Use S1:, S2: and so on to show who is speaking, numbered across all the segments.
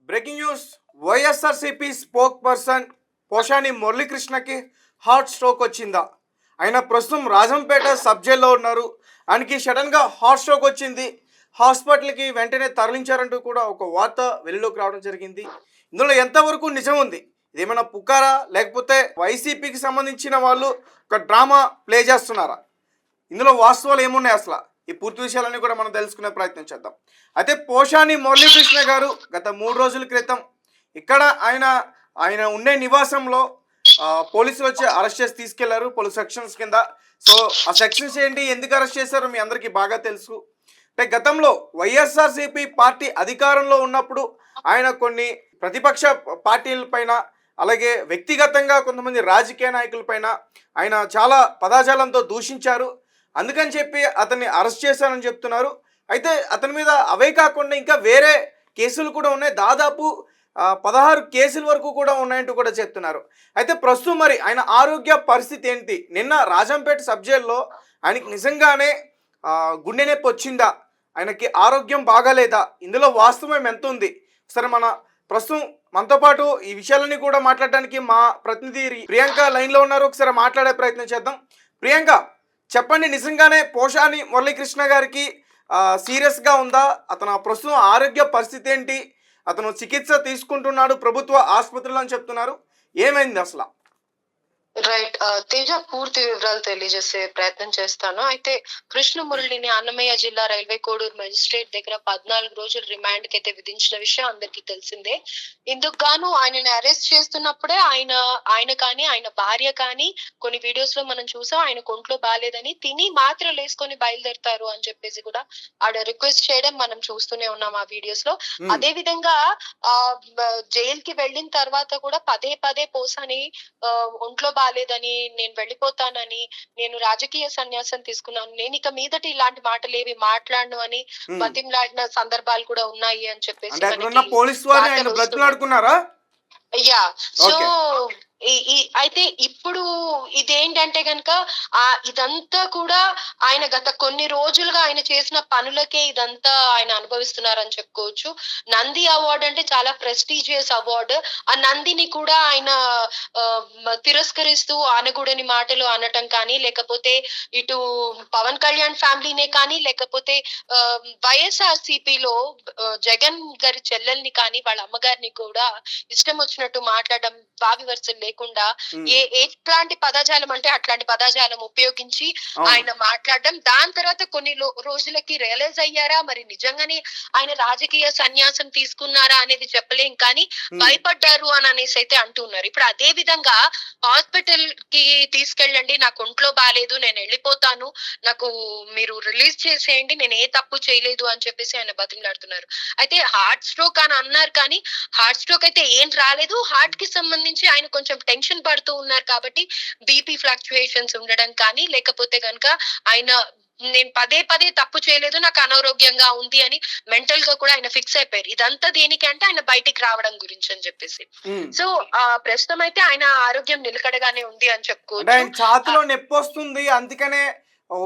S1: Breaking news. YSRCP spokesperson Posani మురళీకృష్ణకి heart stroke వచ్చిందా? ఆయన ప్రస్తుతం రాజంపేట సబ్ జైల్లో ఉన్నారు. ఆయనకి సడన్గా హార్ట్ స్ట్రోక్ వచ్చింది. హాస్పిటల్కి వెంటనే తరలించారంటూ కూడా ఒక వార్త వెలుగులోకి రావడం జరిగింది. ఇందులో ఎంతవరకు నిజం ఉంది? ఇదేమైనా పుకారా, లేకపోతే వైసీపీకి సంబంధించిన వాళ్ళు ఒక డ్రామా ప్లే చేస్తున్నారా? ఇందులో వాస్తవాలు ఏమున్నాయి అసలు? ఈ పూర్తి విషయాలన్నీ కూడా మనం తెలుసుకునే ప్రయత్నం చేద్దాం. అయితే పోషాని మురళీకృష్ణ గారు గత 3 రోజుల క్రితం ఇక్కడ ఆయన ఉండే నివాసంలో పోలీసులు వచ్చి అరెస్ట్ చేసి తీసుకెళ్లారు పలు సెక్షన్స్ కింద. సో ఆ సెక్షన్స్ ఏంటి, ఎందుకు అరెస్ట్ చేశారో మీ అందరికీ బాగా తెలుసు. అంటే గతంలో వైఎస్ఆర్సీపీ పార్టీ అధికారంలో ఉన్నప్పుడు ఆయన కొన్ని ప్రతిపక్ష పార్టీలపైన, అలాగే వ్యక్తిగతంగా కొంతమంది రాజకీయ నాయకులపైన ఆయన చాలా పదాజాలంతో దూషించారు. అందుకని చెప్పి అతన్ని అరెస్ట్ చేశారని చెప్తున్నారు. అయితే అతని మీద అవే కాకుండా ఇంకా వేరే కేసులు కూడా ఉన్నాయి. దాదాపు 16 కేసుల వరకు కూడా ఉన్నాయంటూ కూడా చెప్తున్నారు. అయితే ప్రస్తుతం మరి ఆయన ఆరోగ్య పరిస్థితి ఏంటి? నిన్న రాజంపేట సబ్ జైల్లో ఆయనకి నిజంగానే గుండె నొప్పి వచ్చిందా? ఆయనకి ఆరోగ్యం బాగాలేదా? ఇందులో వాస్తవం ఎంత ఉంది? సరే, ప్రస్తుతం మనతో పాటు ఈ విషయాలన్నీ కూడా మాట్లాడడానికి మా ప్రతినిధి ప్రియాంక లైన్లో ఉన్నారు. ఒకసారి మాట్లాడే ప్రయత్నం చేద్దాం. ప్రియాంక, చెప్పండి, నిజంగానే పోషాని మురళీకృష్ణ గారికి సీరియస్గా ఉందా? అతను ప్రస్తుతం ఆరోగ్య పరిస్థితి ఏంటి? అతను చికిత్స తీసుకుంటున్నాడు ప్రభుత్వ ఆసుపత్రిలో అని చెప్తున్నారు. ఏమైంది అసలు?
S2: రైట్. తేజ, పూర్తి వివరాలు తెలియజేసే ప్రయత్నం చేస్తాను. అయితే కృష్ణమురళిని అన్నమయ్య జిల్లా రైల్వే కోడూరు మెజిస్ట్రేట్ దగ్గర 14 రోజులు రిమాండ్ కి అయితే విధించిన విషయం అందరికీ తెలిసిందే. ఇందుకు గాను ఆయనని అరెస్ట్ చేస్తున్నప్పుడే ఆయన కానీ ఆయన భార్య కానీ కొన్ని వీడియోస్ లో మనం చూసాం, ఆయన ఒంట్లో బాగాలేదని తిని మాత్రలు వేసుకొని బయలుదేరుతారు అని చెప్పేసి కూడా ఆడ రిక్వెస్ట్ చేయడం మనం చూస్తూనే ఉన్నాం ఆ వీడియోస్ లో. అదే విధంగా జైల్ కి వెళ్ళిన తర్వాత కూడా పదే పదే పోసాని ఒంట్లో లేదని, నేను వెళ్ళిపోతానని, నేను రాజకీయ సన్యాసం తీసుకున్నాను, నేను ఇక మీదటి ఇలాంటి మాటలు ఏవి మాట్లాడను అని బతిమలాడిన సందర్భాలు కూడా ఉన్నాయి అని చెప్పేసి యా. సో అయితే ఇప్పుడు ఇదేంటంటే గనక ఇదంతా కూడా ఆయన గత కొన్ని రోజులుగా ఆయన చేసిన పనులకే ఇదంతా ఆయన అనుభవిస్తున్నారని చెప్పుకోవచ్చు. నంది అవార్డు అంటే చాలా ప్రెస్టీజియస్ అవార్డు. ఆ నందిని కూడా ఆయన తిరస్కరిస్తూ అనకూడని మాటలు అనటం కానీ, లేకపోతే ఇటు పవన్ కళ్యాణ్ ఫ్యామిలీనే కానీ, లేకపోతే వైఎస్ఆర్సీపీలో జగన్ గారి చెల్లెల్ని కానీ, వాళ్ళ అమ్మగారిని కూడా ఇష్టం వచ్చినట్టు మాట్లాడడం, వావి వరుసలు లేకుండా ఎట్లాంటి పదజాలం అంటే అట్లాంటి పదజాలం ఉపయోగించి ఆయన మాట్లాడడం. దాని తర్వాత కొన్ని రోజులకి రియలైజ్ అయ్యారా, మరి నిజంగానే ఆయన రాజకీయ సన్యాసం తీసుకున్నారా అనేది చెప్పలేం, కానీ భయపడ్డారు అని అనేసి అయితే అంటున్నారు. ఇప్పుడు అదే విధంగా హాస్పిటల్ కి తీసుకెళ్ళండి, నాకు ఒంట్లో బాగాలేదు, నేను వెళ్ళిపోతాను, నాకు మీరు రిలీజ్ చేసేయండి, నేను ఏ తప్పు చేయలేదు అని చెప్పేసి ఆయన బతిమలాడుతున్నారు. అయితే హార్ట్ స్ట్రోక్ అని అన్నారు, కానీ హార్ట్ స్ట్రోక్ అయితే ఏం రాలేదు. హార్ట్ కి సంబంధించి ఆయన కొంచెం టెన్షన్ పడుతూ ఉన్నారు కాబట్టి బీపీ ఫ్లక్చుయేషన్స్ ఉండడం కానీ, లేకపోతే కనుక ఆయన నేను పదే పదే తప్పు చేయలేదు, నాకు అనారోగ్యంగా ఉంది అని మెంటల్ గా కూడా ఆయన ఫిక్స్ అయిపోయారు. ఇదంతా దేనికంటే ఆయన బయటికి రావడం గురించి అని చెప్పేసి. సో ప్రస్తుతం అయితే ఆయన ఆరోగ్యం నిలకడగానే ఉంది అని చెప్పుకోవచ్చు.
S1: ఛాతిలో నొప్పి వస్తుంది, అందుకనే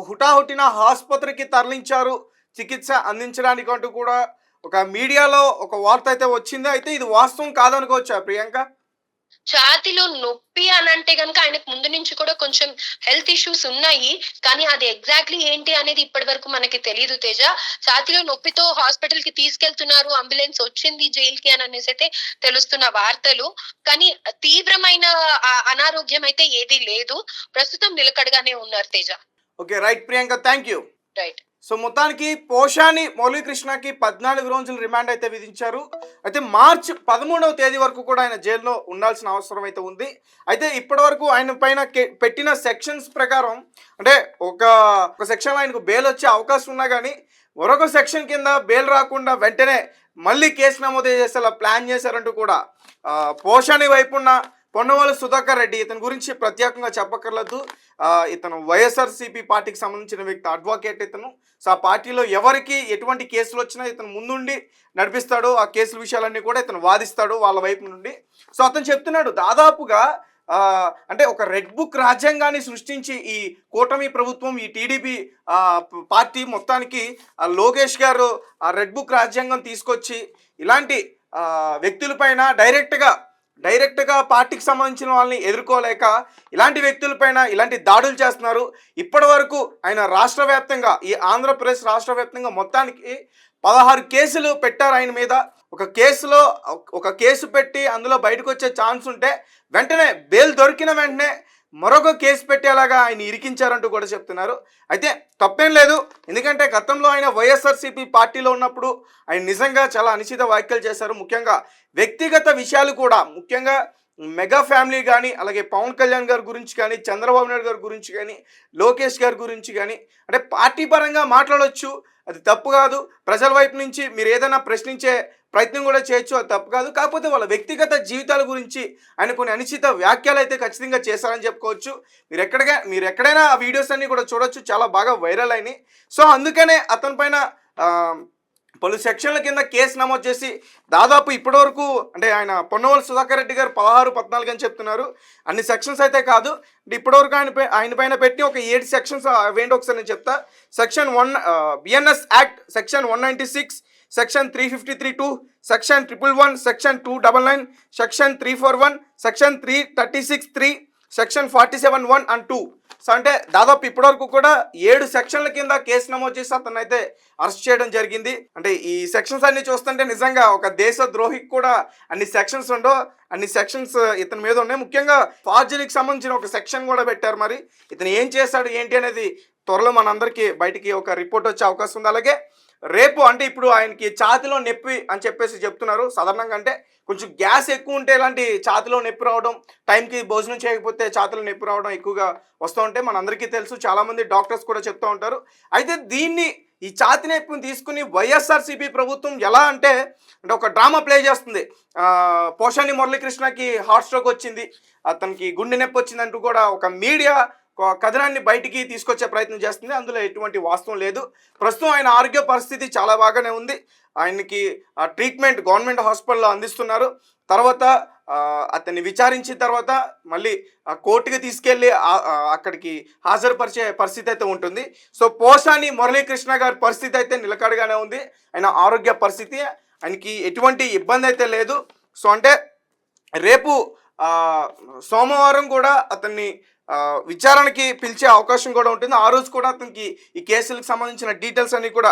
S1: హుటాహుటిన ఆసుపత్రికి తరలించారు చికిత్స అందించడానికి అంటూ కూడా ఒక మీడియాలో ఒక వార్త అయితే వచ్చింది. అయితే ఇది వాస్తవం కాదనుకోవచ్చా ప్రియాంక?
S2: ఛాతిలో నొప్పి అని అంటే గనక ఆయనకు ముందు నుంచి కూడా కొంచెం హెల్త్ ఇష్యూస్ ఉన్నాయి, కానీ అది ఎగ్జాక్ట్లీ ఏంటి అనేది ఇప్పటి వరకు మనకి తెలియదు తేజ. ఛాతిలో నొప్పితో హాస్పిటల్ కి తీసుకెళ్తున్నారు, అంబులెన్స్ వచ్చింది జైల్ కి అని అనేసి అయితే తెలుస్తున్న వార్తలు, కానీ తీవ్రమైన అనారోగ్యం అయితే ఏది లేదు. ప్రస్తుతం నిలకడగానే ఉన్నారు Teja.
S1: Okay, right Priyanka, thank you.
S2: Right.
S1: So మొత్తానికి పోషాని మురళీకృష్ణకి 14 రోజులు రిమాండ్ అయితే విధించారు. అయితే మార్చి 13వ తేదీ వరకు కూడా ఆయన జైల్లో ఉండాల్సిన అవసరం అయితే ఉంది. అయితే ఇప్పటి వరకు ఆయన పైన పెట్టిన సెక్షన్స్ ప్రకారం, అంటే ఒక సెక్షన్లో ఆయనకు బెయిల్ వచ్చే అవకాశం ఉన్నా కానీ మరొక సెక్షన్ కింద బెయిల్ రాకుండా వెంటనే మళ్ళీ కేసు నమోదు చేసేలా ప్లాన్ చేశారంటూ కూడా పోషాని వైపున్న పొన్నవాళ్ళు సుధాకర్ రెడ్డి, ఇతని గురించి ప్రత్యేకంగా చెప్పక్కర్లేదు. ఇతను వైఎస్ఆర్సీపీ పార్టీకి సంబంధించిన వ్యక్తి, అడ్వకేట్ ఇతను. సో ఆ పార్టీలో ఎవరికి ఎటువంటి కేసులు వచ్చినా ఇతను ముందుండి నడిపిస్తాడు. ఆ కేసుల విషయాలన్నీ కూడా ఇతను వాదిస్తాడు వాళ్ళ వైపు నుండి. సో అతను చెప్తున్నాడు, దాదాపుగా అంటే ఒక రెడ్ బుక్ రాజ్యాంగాన్ని సృష్టించి ఈ కూటమి ప్రభుత్వం, ఈ టీడీపీ పార్టీ మొత్తానికి లోకేష్ గారు ఆ రెడ్ బుక్ రాజ్యాంగం తీసుకొచ్చి ఇలాంటి వ్యక్తులపైన డైరెక్ట్గా పార్టీకి సంబంధించిన వాళ్ళని ఎదుర్కోలేక ఇలాంటి వ్యక్తులపైన ఇలాంటి దాడులు చేస్తున్నారు. ఇప్పటి వరకు ఆయన రాష్ట్ర వ్యాప్తంగా, ఈ ఆంధ్రప్రదేశ్ రాష్ట్ర వ్యాప్తంగా మొత్తానికి 16 కేసులు పెట్టారు ఆయన మీద. ఒక కేసు పెట్టి అందులో బయటకు వచ్చే ఛాన్స్ ఉంటే వెంటనే బెయిల్ దొరికిన వెంటనే మరొక కేసు పెట్టేలాగా ఆయన ఇరికించారంటూ కూడా చెప్తున్నారు. అయితే తప్పేం లేదు, ఎందుకంటే గతంలో ఆయన వైఎస్ఆర్సీపీ పార్టీలో ఉన్నప్పుడు ఆయన నిజంగా చాలా అనుచిత వ్యాఖ్యలు చేశారు. ముఖ్యంగా వ్యక్తిగత విషయాలు కూడా, ముఖ్యంగా మెగా ఫ్యామిలీ కానీ, అలాగే పవన్ కళ్యాణ్ గారి గురించి కానీ, చంద్రబాబు నాయుడు గారి గురించి కానీ, లోకేష్ గారి గురించి కానీ, అంటే పార్టీ పరంగా మాట్లాడవచ్చు, అది తప్పు కాదు. ప్రజల వైపు నుంచి మీరు ఏదైనా ప్రశ్నించే ప్రయత్నం కూడా చేయొచ్చు, అది తప్పు కాదు. కాకపోతే వాళ్ళ వ్యక్తిగత జీవితాల గురించి ఆయన కొన్ని అనుచిత వ్యాఖ్యలు అయితే ఖచ్చితంగా చేశారని చెప్పుకోవచ్చు. మీరు ఎక్కడైనా ఆ వీడియోస్ అన్నీ కూడా చూడొచ్చు, చాలా బాగా వైరల్ అయినాయి. సో అందుకనే అతని పైన పలు సెక్షన్ల కింద కేసు నమోదు చేసి దాదాపు ఇప్పటివరకు, అంటే ఆయన పొన్నవోలు సుధాకర్ రెడ్డి గారు 16, 14 అని చెప్తున్నారు. అన్ని సెక్షన్స్ అయితే కాదు, అంటే ఇప్పటివరకు ఆయన పైన పెట్టి ఒక 7 సెక్షన్స్ అవేంటి ఒకసారి నేను చెప్తా. Section 1 BNS act section 196, section 353(2), section 111, section 299, section 341, section 336(3), section 47(1) and 2. So అంటే దాదాపు ఇప్పటివరకు కూడా 7 సెక్షన్ల కింద కేసు నమోదు చేసి అతను అయితే అరెస్ట్ చేయడం జరిగింది. అంటే ఈ సెక్షన్స్ అన్ని చూస్తుంటే నిజంగా ఒక దేశ ద్రోహికి కూడా అన్ని సెక్షన్స్ ఉండవు, అన్ని సెక్షన్స్ ఇతని మీద ఉన్నాయి. ముఖ్యంగా ఫార్జరీకి సంబంధించిన ఒక సెక్షన్ కూడా పెట్టారు. మరి ఇతను ఏం చేశాడు ఏంటి అనేది త్వరలో మనందరికీ బయటికి ఒక రిపోర్ట్ వచ్చే అవకాశం ఉంది. అలాగే రేపు, అంటే ఇప్పుడు ఆయనకి ఛాతిలో నొప్పి అని చెప్పేసి చెప్తున్నారు. సాధారణంగా అంటే కొంచెం గ్యాస్ ఎక్కువ ఉంటే ఇలాంటి ఛాతిలో నొప్పి రావడం, టైంకి భోజనం చేయకపోతే ఛాతిలో నొప్పి రావడం ఎక్కువగా వస్తూ ఉంటే మనందరికీ తెలుసు, చాలామంది డాక్టర్స్ కూడా చెప్తూ ఉంటారు. అయితే ఈ ఛాతి నొప్పిని తీసుకుని వైఎస్ఆర్సీపీ ప్రభుత్వం ఎలా అంటే ఒక డ్రామా ప్లే చేస్తుంది. పోషాని మురళీకృష్ణకి హార్ట్ స్ట్రోక్ వచ్చింది, అతనికి గుండె నొప్పి వచ్చింది అంటూ కూడా ఒక మీడియా కథనాన్ని బయటికి తీసుకొచ్చే ప్రయత్నం చేస్తుంది. అందులో ఎటువంటి వాస్తవం లేదు. ప్రస్తుతం ఆయన ఆరోగ్య పరిస్థితి చాలా బాగానే ఉంది. ఆయనకి ట్రీట్మెంట్ గవర్నమెంట్ హాస్పిటల్లో అందిస్తున్నారు. తర్వాత అతన్ని విచారించిన తర్వాత మళ్ళీ కోర్టుకి తీసుకెళ్ళి అక్కడికి హాజరుపరిచే పరిస్థితి అయితే ఉంటుంది. సో పోషాని మురళీకృష్ణ గారి పరిస్థితి అయితే నిలకడగానే ఉంది. ఆయన ఆరోగ్య పరిస్థితి, ఆయనకి ఎటువంటి ఇబ్బంది అయితే లేదు. సో అంటే రేపు సోమవారం కూడా అతన్ని విచారణకి పిలిచే అవకాశం కూడా ఉంటుంది. ఆ రోజు కూడా అతనికి ఈ కేసులకు సంబంధించిన డీటెయిల్స్ అన్ని కూడా